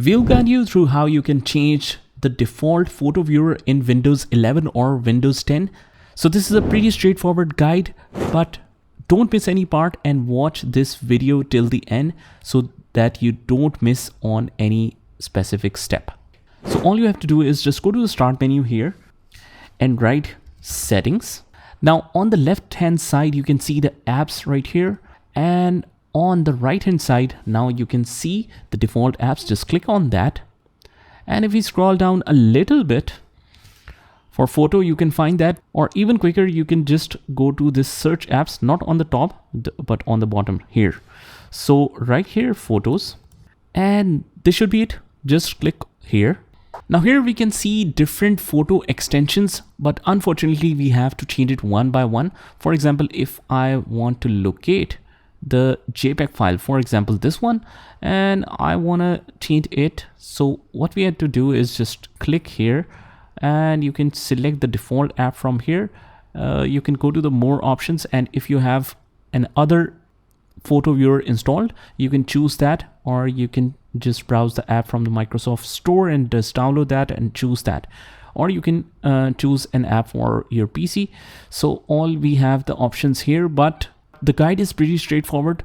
We'll guide you through how you can change the default photo viewer in Windows 11 or Windows 10. So this is a pretty straightforward guide, but don't miss any part and watch this video till the end so that you don't miss on any specific step. So all you have to do is just go to the start menu here and write settings. Now on the left hand side, you can see the apps right here, and on the right hand side, now you can see the default apps. Just click on that. And if we scroll down a little bit, for photo, you can find that, or even quicker, you can just go to this search apps, not on the top, but on the bottom here. So right here, photos, and this should be it. Just click here. Now here we can see different photo extensions, but unfortunately we have to change it one by one. For example, if I want to locate the JPEG file, for example this one, and I want to change it, so what we had to do is just click here, and you can select the default app from here. You can go to the more options, and if you have an other photo viewer installed, you can choose that, or you can just browse the app from the Microsoft Store and just download that and choose that, or you can choose an app for your PC. So all we have the options here, but the guide is pretty straightforward.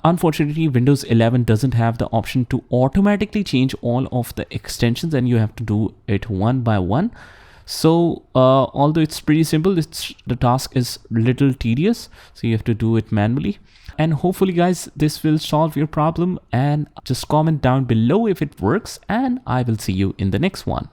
Unfortunately, Windows 11 doesn't have the option to automatically change all of the extensions, and you have to do it one by one. So although it's pretty simple, the task is little tedious, so you have to do it manually. And hopefully guys, this will solve your problem, and just comment down below if it works, and I will see you in the next one.